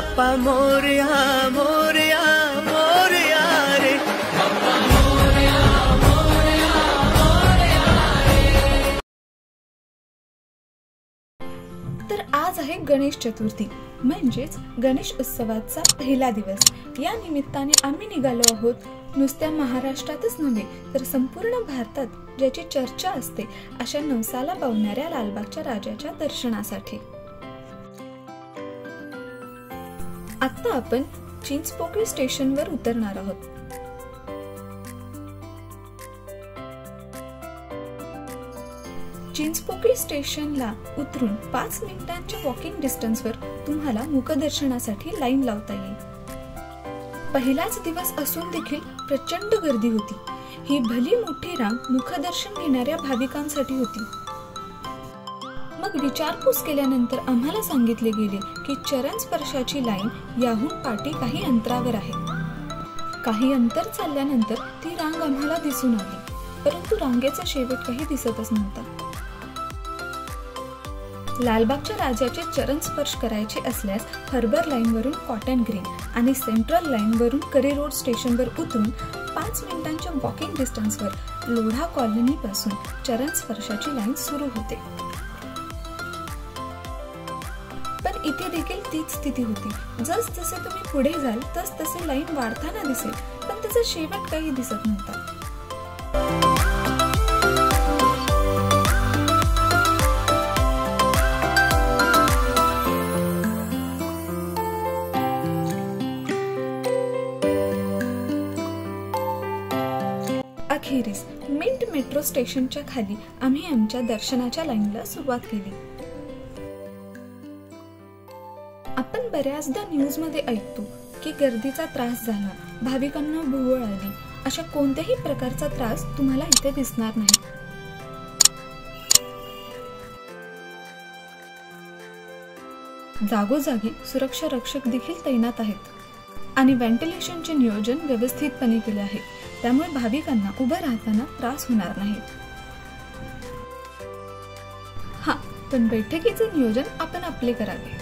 बाप्पा मोरया मोरया मोरया रे, बाप्पा मोरया मोरया मोरया रे। तर आज आहे गणेश चतुर्थी, म्हणजेच गणेश उत्सवाचा पहिला दिवस। या निमित्ताने आम्ही निघालो आहोत नुसत्या महाराष्ट्रातच नव्हे तर संपूर्ण भारतात ज्याची चर्चा असते अशा नवसाला पावणाऱ्या लालबागच्या राजाच्या दर्शनासाठी। आता आपण चिंचपोकळी स्टेशनवर उतरणार आहोत। चिंचपोकळी स्टेशनला उतरून 5 मिनिटांच्या वॉकिंग डिस्टन्सवर तुम्हाला मुखदर्शनासाठी लाईन लावता येईल। पहिलाच दिवस असून देखील प्रचंड गर्दी होती। ही भली मोठी रांग मुखदर्शन घेणाऱ्या भाविकांसाठी होती। मग विचारपूस केल्यानंतर आम्हाला सांगितले गेले की चरण स्पर्शाची लाईन याहून पाठी काही अंतरावर आहे। काही अंतर चालल्यानंतर ती रांग आम्हाला दिसून आली, परंतु रांगेचा शेवट काही दिसतच नव्हता। लालबागच्या राजाचे चरण स्पर्श करायचे असल्यास हार्बर लाईन वरून कॉटन ग्रीन आणि सेंट्रल लाईन वरून करी रोड स्टेशनवर उतरून 5 मिनिटांच्या वॉकिंग डिस्टन्सवर लोढा कॉलनी पासून चरण स्पर्शाची लाईन सुरू होते। पण इथे देखील तीच स्थिती होती। जसजसे तुम्ही पुढे जाल तसे लाईन वाढताना दिसेल, पण त्याचा शेवट काही दिसत नव्हता। अखेरीस मिंट मेट्रो स्टेशनच्या खाली आम्ही आमच्या दर्शनाच्या लाईनला सुरुवात केली। आपण बऱ्याचदा न्यूज मध्ये ऐकतो की गर्दीचा त्रास झाला, भाविकांना भुवळ आली। अशा कोणत्याही प्रकारचा त्रास तुम्हाला इथे दिसणार नाही। जागोजागी सुरक्षा रक्षक देखील तैनात आहेत आणि व्हेंटिलेशनचे नियोजन व्यवस्थितपणे केले आहे, त्यामुळे भाविकांना उभं राहताना त्रास होणार नाही। हा, पण बैठकीचे नियोजन आपण आपले करावे।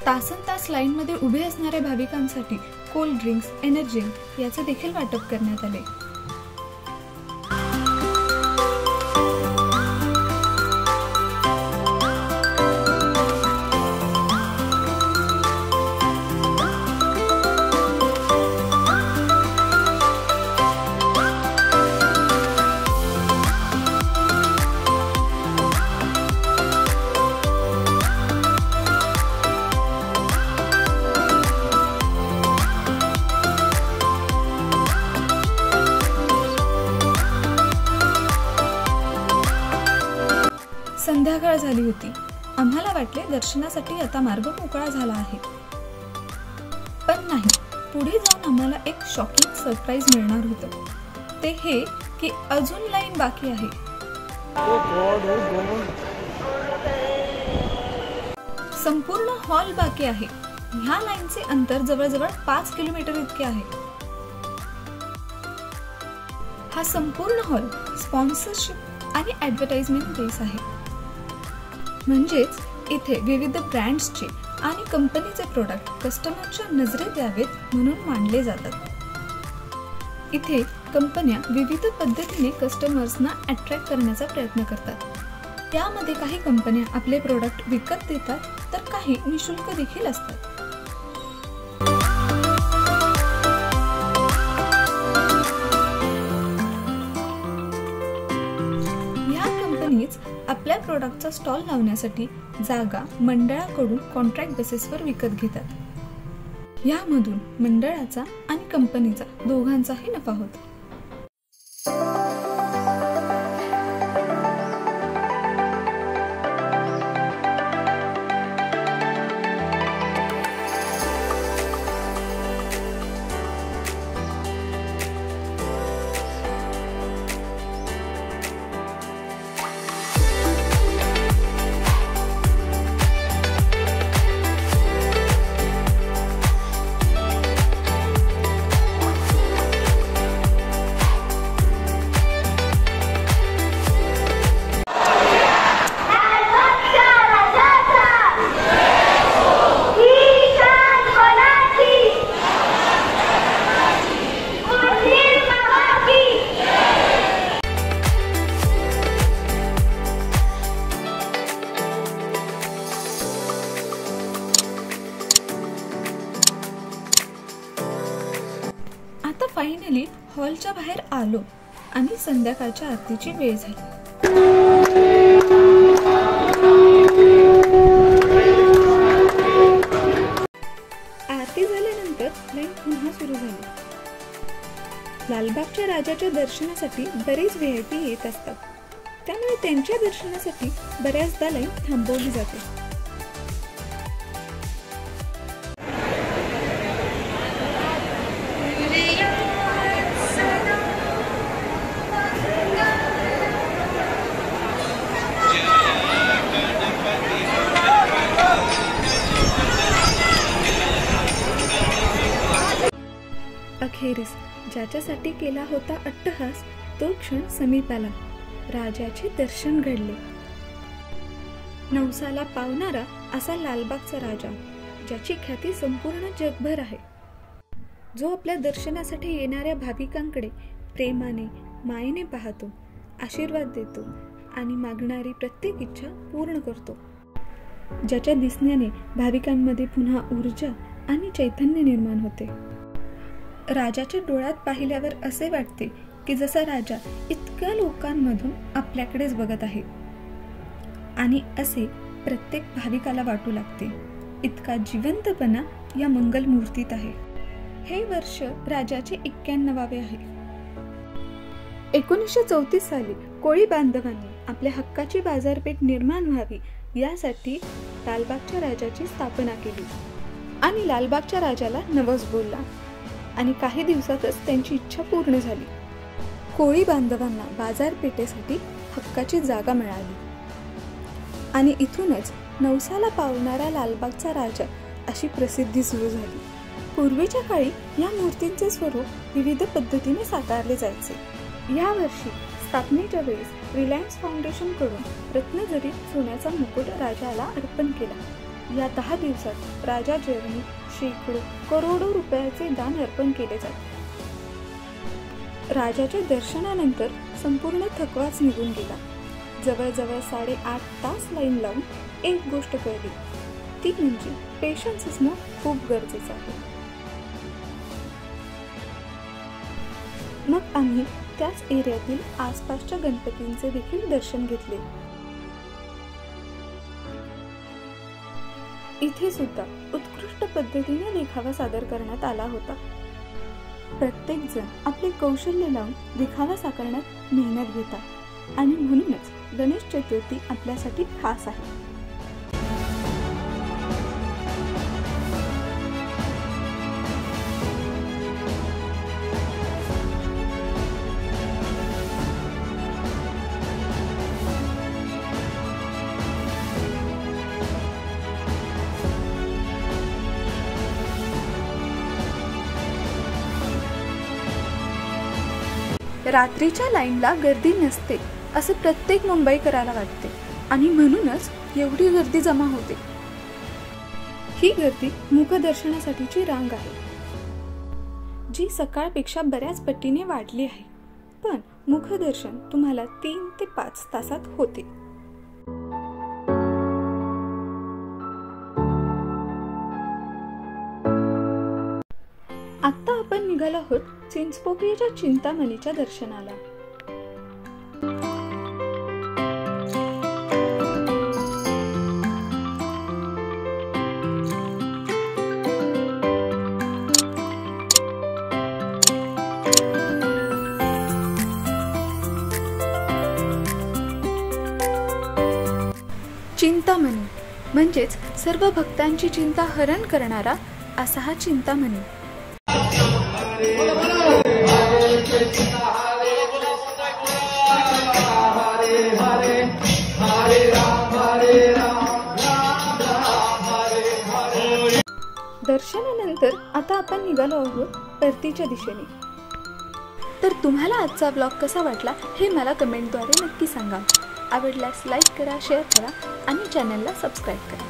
तासनतास लाईन मध्ये उभे असणाऱ्या भाविकांसाठी कोल्ड ड्रिंक्स, एनर्जी याचे देखील वाटप करण्यात आले। संध्याकाळ झाली होती। आम्हाला वाटले दर्शनासाठी आता मार्ग मोकळा झाला आहे, पण नाही। पुढे जाऊन आम्हाला एक शॉकिंग सरप्राईज मिळणार होतं। ते हे की अजून लाईन बाकी आहे। संपूर्ण हॉल बाकी आहे। ह्या लाईनचे अंतर जवळजवळ 5 किलोमीटर इतके आहे। हा संपूर्ण हॉल स्पॉन्सरशिप आणि ऍडव्हर्टाइजमेंट बेस आहे, म्हणजेच इथे विविध ब्रँड्सचे आणि कंपनीचे प्रोडक्ट कस्टमरच्या नजरेत यावेत म्हणून मांडले जातात। इथे कंपन्या विविध पद्धतीने कस्टमर्सना अट्रॅक्ट करण्याचा प्रयत्न करतात। त्यामध्ये काही कंपन्या आपले प्रोडक्ट विकत देतात तर काही निशुल्क देखील असतात। आपल्या प्रोडक्टचा स्टॉल लावण्यासाठी जागा मंडळाकडून कॉन्ट्रॅक्ट बेसिसवर विकत घेतात। यामधून मंडळाचा आणि कंपनीचा दोघांचाही नफा होतो। हॉलच्या बाहेर आलो आणि संध्याकाळच्या आरतीची वेळ झाली. आरती झाल्यानंतर लाईन पुन्हा सुरू झाली. लालबागच्या राजाच्या दर्शनासाठी बरेच VIP येत असतात, त्यामुळे त्यांच्या दर्शनासाठी बऱ्याचदा लाईन थांबवली जाते. अखेरीस ज्याच्यासाठी केला होता अट्टहास तो क्षण समीप आला. राजाचे दर्शन घडले. नवसाला पावणारा असा लालबागचा राजा, ज्याची ख्याती संपूर्ण जगभर आहे, जो आपल्या दर्शनासाठी येणाऱ्या भाविकांकडे प्रेमाने मायेने पाहतो, आशीर्वाद देतो आणि मागणारी प्रत्येक इच्छा पूर्ण करतो, ज्याच्या दिसण्याने भाविकांमध्ये पुन्हा ऊर्जा आणि चैतन्य निर्माण होते. राजाच्या डोळ्यात पाहिल्यावर असे वाटते की जसा राजा इतक्या लोकांमधून आपल्याकडेच बघत आहे, आणि असे प्रत्येक भाविकाला वाटू लागते. इतका जिवंतपणा या मंगल मूर्तीत आहे. हे वर्ष राजाचे 91वे आहे. 1934 साली कोळी बांधवांनी आपल्या हक्काची बाजारपेठ निर्माण व्हावी यासाठी लालबागच्या राजाची स्थापना केली आणि लालबागच्या राजाला नवस बोलला आणि काही दिवसातच त्यांची इच्छा पूर्ण झाली. कोळी बांधवांना बाजारपेठेसाठी हक्काची जागा मिळाली आणि इथूनच नवसाला पावणारा लालबागचा राजा अशी प्रसिद्धी सुरू झाली. पूर्वीच्या काळी या मूर्तींचे स्वरूप विविध पद्धतीने साकारले जायचे. यावर्षी स्थापनेच्या वेळेस रिलायन्स फाउंडेशन कडून रत्नजरीत सोन्याचा मुकुट राजाला अर्पण केला. या 10 दिवसात राजा चरणी शेकडो करोडो रुपयाचे दान अर्पण केले जाते. राजाच्या दर्शनानंतर संपूर्ण थकवाच निघून गेला. जवळजवळ 8.5 तास लाईन लावून एक गोष्ट कळली, ती म्हणजे पेशन्स असणं खूप गरजेचं आहे. मग आम्ही त्याच एरियातील आसपासच्या गणपतींचे देखील दर्शन घेतले. इथे सुद्धा उत्कृष्ट पद्धतीने देखावा सादर करण्यात आला होता. प्रत्येक जण आपले कौशल्य लावून देखावा साकारण्यात मेहनत घेतात आणि म्हणूनच गणेश चतुर्थी आपल्यासाठी खास आहे. रात्रीच्या लाईनला गर्दी नसते असं प्रत्येक मुंबईकराला वाटते आणि म्हणूनच एवढी गर्दी जमा होते. ही गर्दी मुखदर्शनासाठीची रांग आहे, जी सकाळपेक्षा बऱ्याच पटीने वाढली आहे. पण मुखदर्शन तुम्हाला 3 ते 5 तासात होते. आता आपण निघालो आहोत चिंचपोकळीच्या चिंतामणीच्या दर्शनाला. चिंतामणी म्हणजेच सर्व भक्तांची चिंता हरण करणारा असा हा चिंतामणी. दर्शनानंतर आता आपण निघालो आहोत परतीच्या दिशेने. तर तुम्हाला आजचा ब्लॉग कसा वाटला हे मला कमेंटद्वारे नक्की सांगा. आवडल्यास लाईक करा, शेअर करा आणि चॅनलला सबस्क्राईब करा.